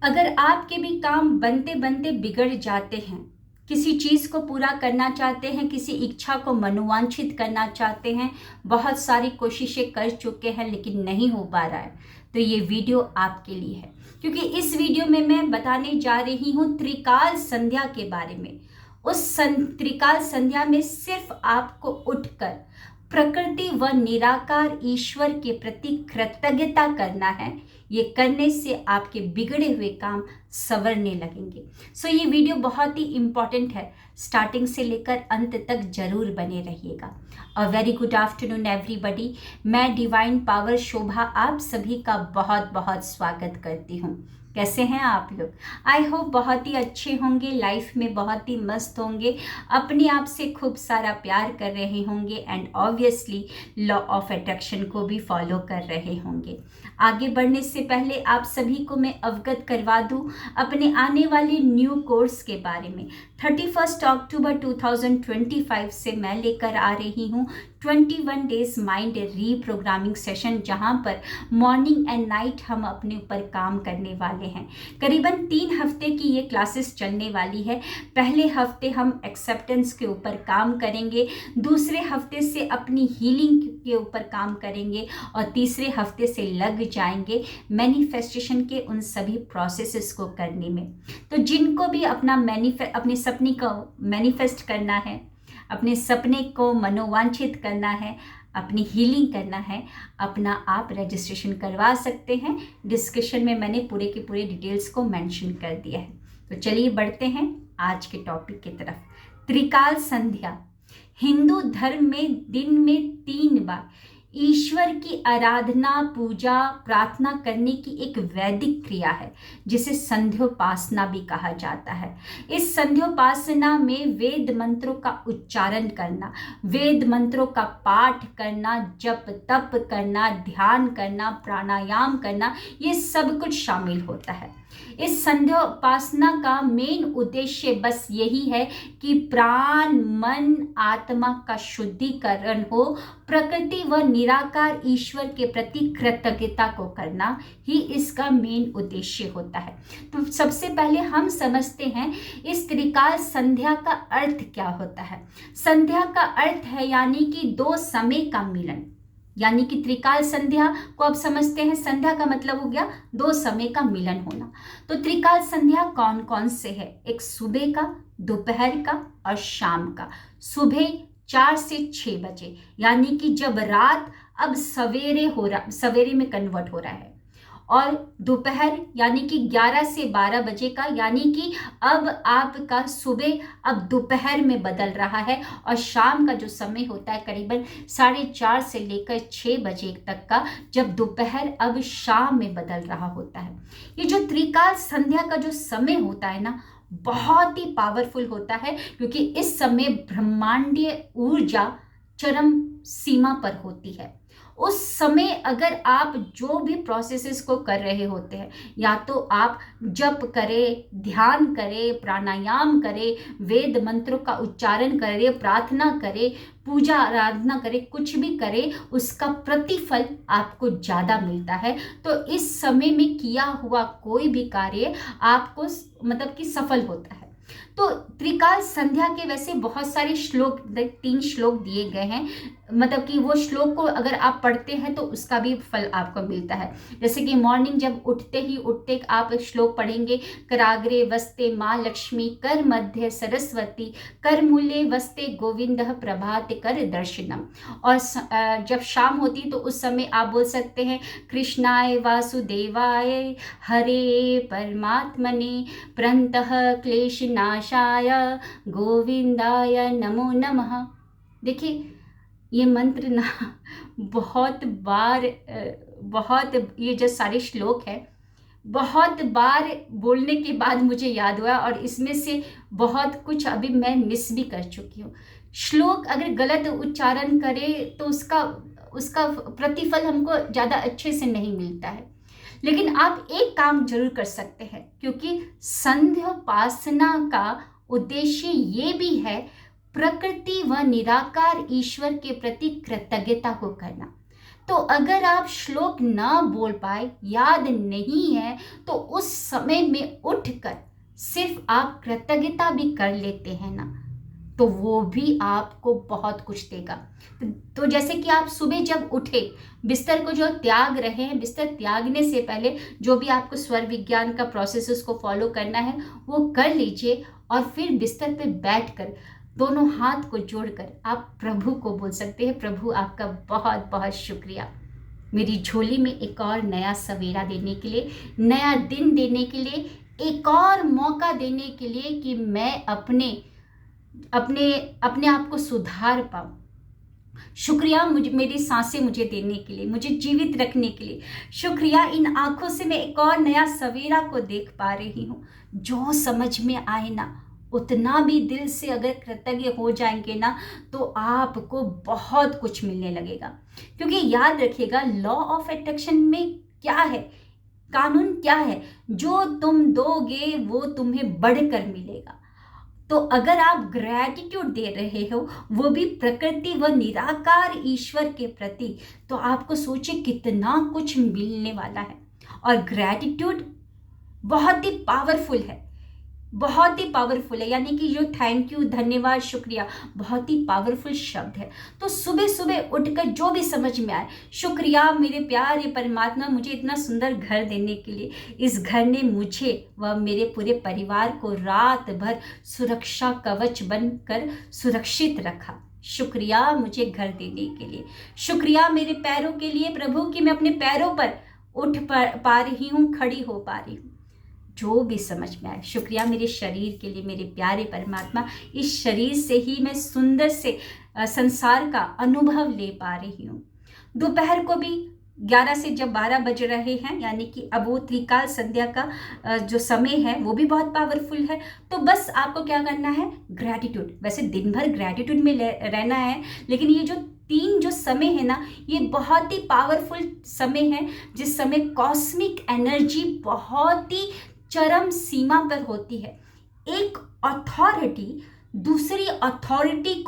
अगर आपके भी काम बनते बनते बिगड़ जाते हैं, किसी चीज़ को पूरा करना चाहते हैं, किसी इच्छा को मनोवांछित करना चाहते हैं, बहुत सारी कोशिशें कर चुके हैं लेकिन नहीं हो पा रहा है, तो ये वीडियो आपके लिए है। क्योंकि इस वीडियो में मैं बताने जा रही हूँ त्रिकाल संध्या के बारे में। उस त्रिकाल संध्या में सिर्फ आपको उठकर प्रकृति व निराकार ईश्वर के प्रति कृतज्ञता करना है। ये करने से आपके बिगड़े हुए काम संवरने लगेंगे। सो ये वीडियो बहुत ही इम्पॉर्टेंट है, स्टार्टिंग से लेकर अंत तक जरूर बने रहिएगा। A very good afternoon everybody. मैं डिवाइन पावर शोभा आप सभी का बहुत बहुत स्वागत करती हूँ। कैसे हैं आप लोग? आई होप बहुत ही अच्छे होंगे, लाइफ में बहुत ही मस्त होंगे, अपने आप से खूब सारा प्यार कर रहे होंगे and obviously law of attraction को भी फॉलो कर रहे होंगे। आगे बढ़ने से पहले आप सभी को मैं अवगत करवा दूं अपने आने वाले न्यू कोर्स के बारे में। 31 अक्टूबर 2025 से मैं लेकर आ रही हूँ 21 डेज माइंड रीप्रोग्रामिंग सेशन, जहाँ पर मॉर्निंग एंड नाइट हम अपने ऊपर काम करने वाले हैं। करीबन 3 हफ्ते की ये क्लासेस चलने वाली है। पहले हफ्ते हम एक्सेप्टेंस के ऊपर काम करेंगे, दूसरे हफ्ते से अपनी हीलिंग के ऊपर काम करेंगे और तीसरे हफ्ते से लग जाएंगे मैनिफेस्टेशन के उन सभी प्रोसेसेस को करने में। तो जिनको भी अपने सपने को मैनिफेस्ट करना है, अपने सपने को मनोवांछित करना है, अपनी हीलिंग करना है, अपना आप रजिस्ट्रेशन करवा सकते हैं। डिस्क्रिप्शन में मैंने पूरे के पूरे डिटेल्स को मेंशन कर दिया है। तो चलिए बढ़ते हैं आज के टॉपिक की तरफ। त्रिकाल संध्या हिंदू धर्म में दिन में 3 बार ईश्वर की आराधना, पूजा, प्रार्थना करने की एक वैदिक क्रिया है, जिसे संध्योपासना भी कहा जाता है। इस संध्योपासना में वेद मंत्रों का उच्चारण करना, वेद मंत्रों का पाठ करना, जप तप करना, ध्यान करना, प्राणायाम करना, ये सब कुछ शामिल होता है। इस संध्योपासना का मेन उद्देश्य बस यही है कि प्राण, मन, आत्मा का शुद्धिकरण हो, प्रकृति व निराकार ईश्वर के प्रति कृतज्ञता को करना ही इसका मेन उद्देश्य होता है। तो सबसे पहले हम समझते हैं इस त्रिकाल संध्या का अर्थ क्या होता है। संध्या का अर्थ है यानी कि 2 समय का मिलन, यानी कि त्रिकाल संध्या को आप समझते हैं, संध्या का मतलब हो गया 2 समय का मिलन होना। तो त्रिकाल संध्या कौन कौन से है? एक सुबह का, दोपहर का और शाम का। सुबह 4 से 6 बजे, यानी कि जब रात अब सवेरे में कन्वर्ट हो रहा है, और दोपहर यानी कि 11 से 12 बजे का, यानी कि अब आपका सुबह अब दोपहर में बदल रहा है, और शाम का जो समय होता है करीबन 4:30 से लेकर 6 बजे तक का, जब दोपहर अब शाम में बदल रहा होता है। ये जो त्रिकाल संध्या का जो समय होता है ना, बहुत ही पावरफुल होता है, क्योंकि इस समय ब्रह्मांडीय ऊर्जा चरम सीमा पर होती है। उस समय अगर आप जो भी प्रोसेसेस को कर रहे होते हैं, या तो आप जप करें, ध्यान करें, प्राणायाम करें, वेद मंत्रों का उच्चारण करें, प्रार्थना करें, पूजा आराधना करें, कुछ भी करें, उसका प्रतिफल आपको ज़्यादा मिलता है। तो इस समय में किया हुआ कोई भी कार्य आपको मतलब कि सफल होता है। तो त्रिकाल संध्या के वैसे बहुत सारे श्लोक, 3 श्लोक दिए गए हैं, मतलब कि वो श्लोक को अगर आप पढ़ते हैं तो उसका भी फल आपको मिलता है। जैसे कि मॉर्निंग जब उठते आप श्लोक पढ़ेंगे, कराग्रे वस्ते माँ लक्ष्मी, कर मध्य सरस्वती, कर मूले वस्ते गोविंद, प्रभात कर दर्शनम। और जब शाम होती तो उस समय आप बोल सकते हैं, कृष्णाय वासुदेवाय हरे परमात्मने प्रंतः क्लेशनाशाय गोविंदाय नमो नमः। देखिए ये मंत्र ना बहुत ये जो सारे श्लोक है बहुत बार बोलने के बाद मुझे याद हुआ, और इसमें से बहुत कुछ अभी मैं मिस भी कर चुकी हूँ। श्लोक अगर गलत उच्चारण करे तो उसका प्रतिफल हमको ज़्यादा अच्छे से नहीं मिलता है। लेकिन आप एक काम जरूर कर सकते हैं, क्योंकि संध्योपासना का उद्देश्य ये भी है प्रकृति व निराकार ईश्वर के प्रति कृतज्ञता को करना। तो अगर आप श्लोक ना बोल पाए, याद नहीं है, तो उस समय में उठकर सिर्फ आप कृतज्ञता भी कर लेते हैं ना, तो वो भी आपको बहुत कुछ देगा। तो जैसे कि आप सुबह जब उठे, बिस्तर को जो त्याग रहे हैं, बिस्तर त्यागने से पहले जो भी आपको स्वर विज्ञान का प्रोसेस उसको फॉलो करना है वो कर लीजिए, और फिर बिस्तर पे बैठकर दोनों हाथ को जोड़कर आप प्रभु को बोल सकते हैं, प्रभु आपका बहुत बहुत शुक्रिया मेरी झोली में एक और नया सवेरा देने के लिए, नया दिन देने के लिए, एक और मौका देने के लिए कि मैं अपने अपने अपने आप को सुधार पाऊं। शुक्रिया मुझे मेरी सांसें मुझे देने के लिए, मुझे जीवित रखने के लिए। शुक्रिया इन आंखों से मैं एक और नया सवेरा को देख पा रही हूँ। जो समझ में आए ना, उतना भी दिल से अगर कृतज्ञ हो जाएंगे ना, तो आपको बहुत कुछ मिलने लगेगा। क्योंकि याद रखिएगा, लॉ ऑफ अट्रैक्शन में क्या है, कानून क्या है, जो तुम दोगे वो तुम्हें बढ़कर मिलेगा। तो अगर आप ग्रैटिट्यूड दे रहे हो, वो भी प्रकृति व निराकार ईश्वर के प्रति, तो आपको सोचिए कितना कुछ मिलने वाला है। और ग्रैटिट्यूड बहुत ही पावरफुल है, बहुत ही पावरफुल है। यानी कि जो थैंक यू, धन्यवाद, शुक्रिया बहुत ही पावरफुल शब्द है। तो सुबह सुबह उठकर जो भी समझ में आए, शुक्रिया मेरे प्यारे परमात्मा मुझे इतना सुंदर घर देने के लिए। इस घर ने मुझे व मेरे पूरे परिवार को रात भर सुरक्षा कवच बनकर सुरक्षित रखा। शुक्रिया मुझे घर देने के लिए। शुक्रिया मेरे पैरों के लिए प्रभु कि मैं अपने पैरों पर उठ पा रही हूँ, खड़ी हो पा रही हूँ। जो भी समझ में आए। शुक्रिया मेरे शरीर के लिए मेरे प्यारे परमात्मा, इस शरीर से ही मैं सुंदर से संसार का अनुभव ले पा रही हूँ। दोपहर को भी 11 से जब 12 बज रहे हैं, यानी कि अब वो त्रिकाल संध्या का जो समय है वो भी बहुत पावरफुल है। तो बस आपको क्या करना है, ग्रैटिट्यूड। वैसे दिन भर ग्रैटिट्यूड में रहना है, लेकिन ये जो 3 जो समय है ना, ये बहुत ही पावरफुल समय है, जिस समय कॉस्मिक एनर्जी बहुत ही चरम सीमा पर होती है। एक अथॉरिटी दूसरी अथॉरिटी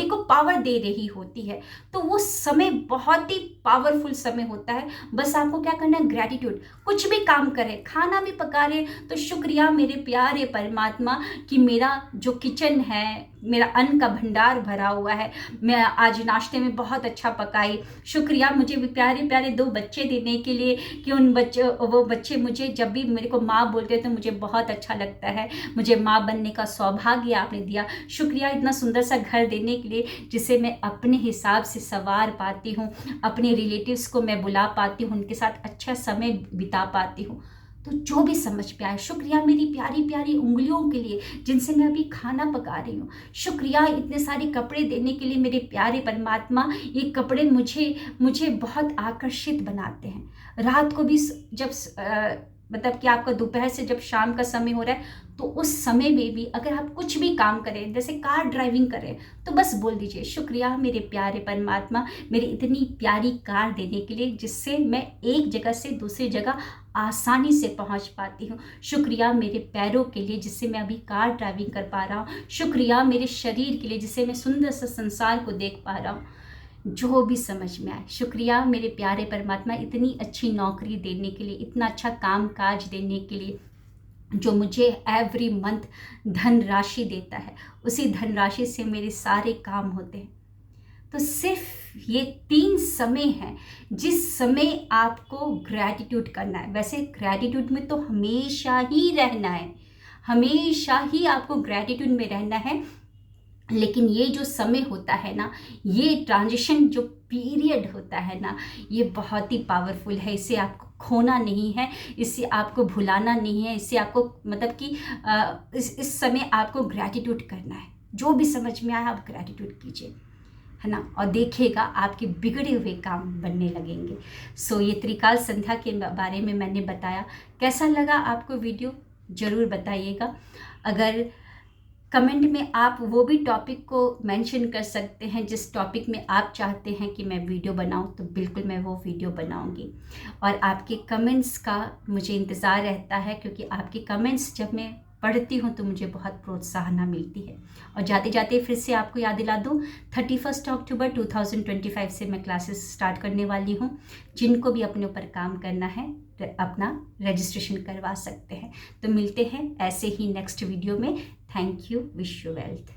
को पावर दे रही होती है। तो वो समय बहुत ही पावरफुल समय होता है। बस आपको क्या करना है, ग्रैटिट्यूड। कुछ भी काम करें, खाना भी पका रहे तो शुक्रिया मेरे प्यारे परमात्मा कि मेरा जो किचन है, मेरा अन्न का भंडार भरा हुआ है, मैं आज नाश्ते में बहुत अच्छा पकाई। शुक्रिया मुझे भी प्यारे प्यारे 2 बच्चे देने के लिए कि वो बच्चे मुझे जब भी मेरे को माँ बोलते हैं तो मुझे बहुत अच्छा लगता है। मुझे माँ बनने का सौभाग्य आपने दिया। शुक्रिया इतना सुंदर सा घर देने के लिए, जिसे मैं अपने हिसाब से संवार पाती हूँ, अपने रिलेटिव्स को मैं बुला पाती हूँ, उनके साथ अच्छा समय बिता पाती हूँ। तो जो भी समझ में आए, शुक्रिया मेरी प्यारी प्यारी उंगलियों के लिए जिनसे मैं अभी खाना पका रही हूँ। शुक्रिया इतने सारे कपड़े देने के लिए मेरे प्यारे परमात्मा। ये कपड़े मुझे बहुत आकर्षित बनाते हैं। रात को भी जब मतलब कि आपका दोपहर से जब शाम का समय हो रहा है, तो उस समय में भी अगर आप कुछ भी काम करें, जैसे कार ड्राइविंग करें, तो बस बोल दीजिए शुक्रिया मेरे प्यारे परमात्मा मेरी इतनी प्यारी कार देने के लिए, जिससे मैं एक जगह से दूसरी जगह आसानी से पहुंच पाती हूँ। शुक्रिया मेरे पैरों के लिए, जिससे मैं अभी कार ड्राइविंग कर पा रहा हूँ। शुक्रिया मेरे शरीर के लिए, जिससे मैं सुंदर सा संसार को देख पा रहा हूँ। जो भी समझ में आए, शुक्रिया मेरे प्यारे परमात्मा इतनी अच्छी नौकरी देने के लिए, इतना अच्छा काम काज देने के लिए, जो मुझे एवरी मंथ धन राशि देता है। उसी धन राशि से मेरे सारे काम होते हैं। तो सिर्फ ये 3 समय हैं जिस समय आपको ग्रैटिट्यूड करना है। वैसे ग्रैटिट्यूड में तो हमेशा ही रहना है, हमेशा ही आपको ग्रैटिट्यूड में रहना है। लेकिन ये जो समय होता है ना, ये ट्रांजिशन जो पीरियड होता है ना, ये बहुत ही पावरफुल है। इसे आपको खोना नहीं है, इससे आपको भुलाना नहीं है, इससे आपको मतलब कि इस समय आपको ग्रैटिट्यूड करना है। जो भी समझ में आया आप ग्रैटिट्यूड कीजिए, है ना, और देखिएगा आपके बिगड़े हुए काम बनने लगेंगे। सो ये त्रिकाल संध्या के बारे में मैंने बताया। कैसा लगा आपको वीडियो, ज़रूर बताइएगा। अगर कमेंट में आप वो भी टॉपिक को मेंशन कर सकते हैं जिस टॉपिक में आप चाहते हैं कि मैं वीडियो बनाऊं, तो बिल्कुल मैं वो वीडियो बनाऊंगी। और आपके कमेंट्स का मुझे इंतज़ार रहता है, क्योंकि आपके कमेंट्स जब मैं पढ़ती हूँ तो मुझे बहुत प्रोत्साहन मिलती है। और जाते जाते फिर से आपको याद दिला दूँ, 31 अक्टूबर 2025 से मैं क्लासेस स्टार्ट करने वाली हूँ। जिनको भी अपने ऊपर काम करना है अपना रजिस्ट्रेशन करवा सकते हैं। तो मिलते हैं ऐसे ही नेक्स्ट वीडियो में। Thank you, wish you wealth.